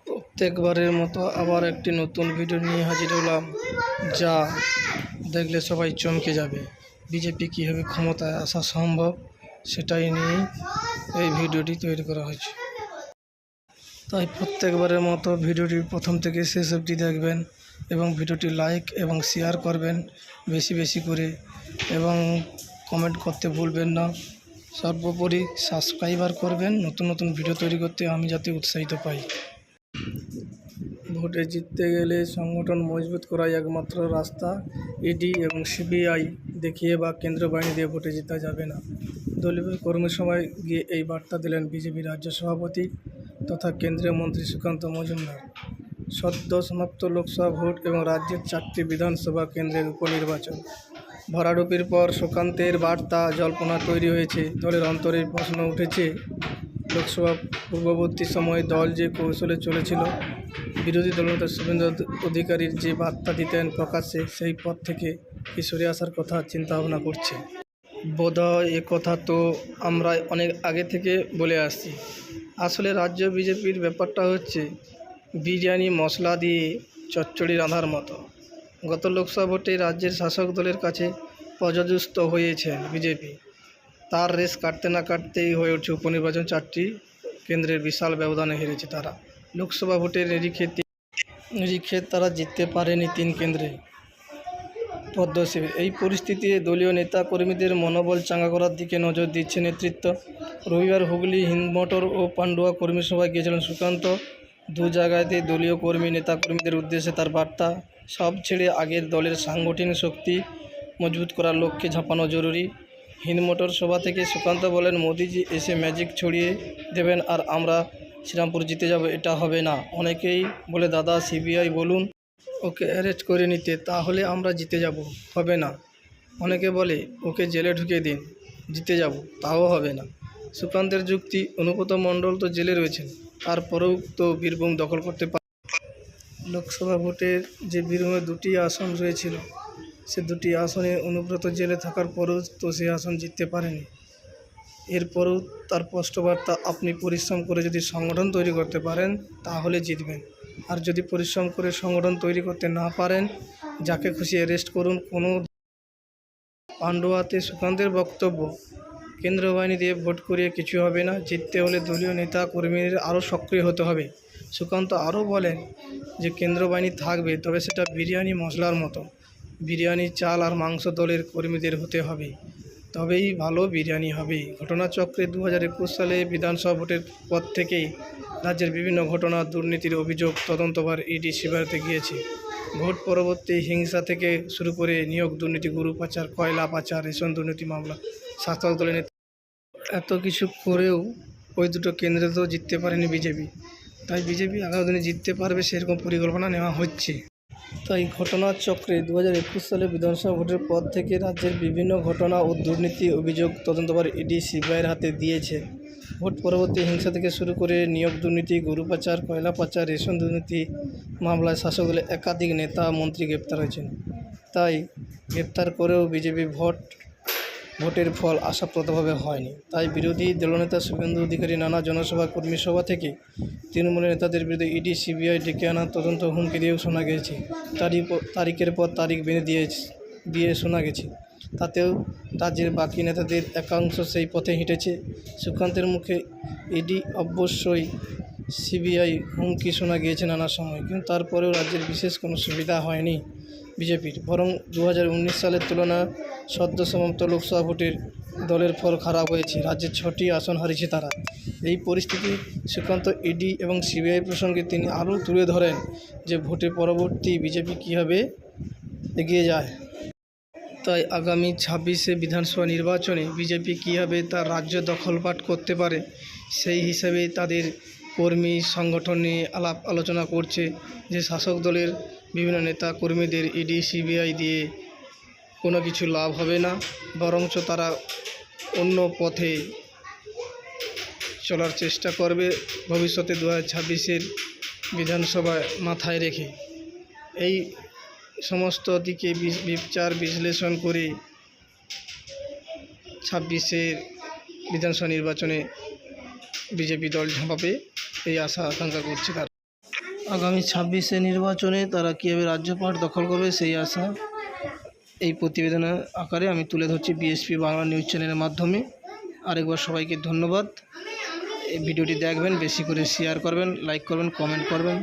প্রত্যেকবারের মতো আবার একটি নতুন ভিডিও নিয়ে হাজির হলাম, যা দেখলে সবাই চমকে যাবে। বিজেপি কীভাবে ক্ষমতায় আসা সম্ভব সেটাই নিয়ে এই ভিডিওটি তৈরি করা হয়েছে। তাই প্রত্যেকবারের মতো ভিডিওটি প্রথম থেকে শেষ অবধি দেখবেন এবং ভিডিওটি লাইক এবং শেয়ার করবেন বেশি বেশি করে, এবং কমেন্ট করতে ভুলবেন না। সর্বোপরি সাবস্ক্রাইবার করবেন নতুন নতুন ভিডিও তৈরি করতে, আমি যাতে উৎসাহিত পাই। ভোটে জিততে গেলে সংগঠন মজবুত করাই একমাত্র রাস্তা। ইডি এবং সিবিআই দেখিয়ে বা কেন্দ্র বাহিনী দিয়ে ভোটে জিতা যাবে না। দলীয় কর্মী সভায় গিয়ে এই বার্তা দিলেন বিজেপি রাজ্য সভাপতি তথা কেন্দ্রীয় মন্ত্রী সুকান্ত মজুমদার। সদ্য সমাপ্ত লোকসভা ভোট এবং রাজ্যের 4টি বিধানসভা কেন্দ্রের উপনির্বাচন ভরাডুবির পর সুকান্তের বার্তা জল্পনা তৈরি হয়েছে। দলের অন্তরে প্রশ্ন উঠেছে, লোকসভা পূর্ববর্তী সময়ে দল যে কৌশলে চলেছিল, বিরোধী দলনেতা শুভেন্দু অধিকারীর যে বার্তা দিতেন প্রকাশ্যে, সেই পথ থেকে কি সরে আসার কথা চিন্তাভাবনা করছে। বোধহয় কথা তো আমরা অনেক আগে থেকে বলে আসছি। আসলে রাজ্য বিজেপির ব্যাপারটা হচ্ছে বিরিয়ানি মশলা দিয়ে চচ্চড়ি রাঁধার মতো। গত লোকসভা ভোটে রাজ্যের শাসক দলের কাছে পর্যদস্ত হয়েছেন বিজেপি। তার রেস কাটতে না কাটতেই হয়ে উঠছে উপনির্বাচন। 4টি কেন্দ্রের বিশাল ব্যবধানে হেরেছে তারা। লোকসভা ভোটের নিরিখে তারা জিততে পারেনি 3 কেন্দ্রে পদ্মশিবির। এই পরিস্থিতিতে দলীয় নেতা কর্মীদের মনোবল চাঙ্গা করার দিকে নজর দিচ্ছে নেতৃত্ব। রবিবার হুগলি হিন্দমোটর ও পান্ডুয়া কর্মী সভায় গিয়েছিলেন সুকান্ত। 2 জায়গাতেই দলীয় নেতাকর্মীদের উদ্দেশ্যে তার বার্তা, সব ছেড়ে আগের দলের সাংগঠনিক শক্তি মজবুত করার লক্ষ্যে ঝাঁপানো জরুরি। হিন্দমোটর সভা থেকে সুকান্ত বলেন, মোদিজি এসে ম্যাজিক ছড়িয়ে দেবেন আর আমরা শ্রীরামপুর জিতে যাব, এটা হবে না। অনেকেই বলে, দাদা সিবিআই বলুন ওকে অ্যারেস্ট করে নিতে, তাহলে আমরা জিতে যাব, হবে না। অনেকে বলে ওকে জেলে ঢুকিয়ে দিন, জিতে যাব, তাও হবে না। সুকান্তের যুক্তি, অনুব্রত মণ্ডল তো জেলে রয়েছেন, তারপরেও তো বীরভূম দখল করতে পারে। লোকসভা ভোটের যে বীরভূমে 2টি আসন রয়েছিল, সে 2টি আসনে অনুব্রত জেলে থাকার পরেও তো সে আসন জিততে পারেনি। এরপরেও তার স্পষ্ট বার্তা, আপনি পরিশ্রম করে যদি সংগঠন তৈরি করতে পারেন তাহলে জিতবেন, আর যদি পরিশ্রম করে সংগঠন তৈরি করতে না পারেন, যাকে খুশি অ্যারেস্ট করুন। কোনো পান্ডুয়াতে সুকান্তের বক্তব্য, কেন্দ্র বাহিনী দিয়ে ভোট করিয়ে কিছু হবে না, জিততে হলে দলীয় নেতা কর্মীদের আরও সক্রিয় হতে হবে। সুকান্ত আরও বলেন যে কেন্দ্র বাহিনী থাকবে, তবে সেটা বিরিয়ানি মশলার মতো। বিরিয়ানি চাল আর মাংস দলের কর্মীদের হতে হবে, তবেই ভালো বিরিয়ানি হবে। ঘটনাচক্রে 2021 সালে বিধানসভা ভোটের পর থেকেই রাজ্যের বিভিন্ন ঘটনা, দুর্নীতির অভিযোগ তদন্তভার ইডি সিবিআইতে গিয়েছে। ভোট পরবর্তী হিংসা থেকে শুরু করে নিয়োগ দুর্নীতি, গরু পাচার, কয়লা পাচার, রেশন দুর্নীতি মামলা, শাসক দলের নেতা। এত কিছু করেও ওই 2টো কেন্দ্রে তো জিততে পারেনি বিজেপি। তাই বিজেপি আগামী দিনে জিততে পারবে সেরকম পরিকল্পনা নেওয়া হচ্ছে। তাই ঘটনার চক্রে 2021 সালে বিধানসভা ভোটের পর থেকে রাজ্যের বিভিন্ন ঘটনা ও দুর্নীতি অভিযোগ তদন্তভার ইডি সিবিআইয়ের হাতে দিয়েছে। ভোট পরবর্তী হিংসা থেকে শুরু করে নিয়োগ দুর্নীতি, গরু পাচার, কয়লা পাচার, রেশন দুর্নীতি মামলায় শাসক দলের একাধিক নেতা মন্ত্রী গ্রেপ্তার হয়েছেন। তাই গ্রেপ্তার করেও বিজেপি ভোটের ফল আশাপ্রদভাবে হয়নি। তাই বিরোধী দলনেতা শুভেন্দু অধিকারী নানা জনসভা, কর্মী সভা থেকে তৃণমূলের নেতাদের বিরুদ্ধে ইডি সিবিআই ডেকে আনার তদন্ত হুমকি দিয়েও শোনা গেছে। তারিখের পর তারিখ বেঁধে দিয়ে শোনা গেছে। তাতেও রাজ্যের বাকি নেতাদের একাংশ সেই পথে হেঁটেছে। সুকান্তের মুখে ইডি অবশ্যই সিবিআই হুমকি শোনা গিয়েছে নানা সময়, কিন্তু তারপরেও রাজ্যের বিশেষ কোনো সুবিধা হয়নি বিজেপির। বরং 2019 সালের তুলনায় সদ্য সমাপ্ত লোকসভা ভোটের দলের ফল খারাপ হয়েছে। রাজ্যের 6টি আসন হারিয়েছে তারা। এই পরিস্থিতি সুকান্ত ইডি এবং সিবিআই প্রসঙ্গে তিনি আরও তুলে ধরেন যে ভোটের পরবর্তী বিজেপি কীভাবে এগিয়ে যায়। তাই আগামী 26শে বিধানসভা নির্বাচনে বিজেপি কীভাবে তার রাজ্য দখলপাট করতে পারে, সেই হিসাবে তাদের কর্মী সংগঠন নিয়ে আলাপ আলোচনা করছে যে শাসক দলের বিভিন্ন নেতা কর্মীদের ইডি সিবিআই দিয়ে কোনো কিছু লাভ হবে না, বরঞ্চ তারা অন্য পথে চলার চেষ্টা করবে ভবিষ্যতে 2026-এর বিধানসভায় মাথায় রেখে। এই সমস্ত দিকে বিচার বিশ্লেষণ করে 26-এর বিধানসভা নির্বাচনে বিজেপি দল ঝাঁপাবে, এই আশা আকাঙ্ক্ষা করছে তারা। আগামী 26শে নির্বাচনে তারা কীভাবে রাজ্যপাট দখল করবে সেই আশা এই প্রতিবেদনের আকারে আমি তুলে ধরছি বিএসপি বাংলা নিউজ চ্যানেলের মাধ্যমে। আরেকবার সবাইকে ধন্যবাদ। এই ভিডিওটি দেখবেন, বেশি করে শেয়ার করবেন, লাইক করবেন, কমেন্ট করবেন।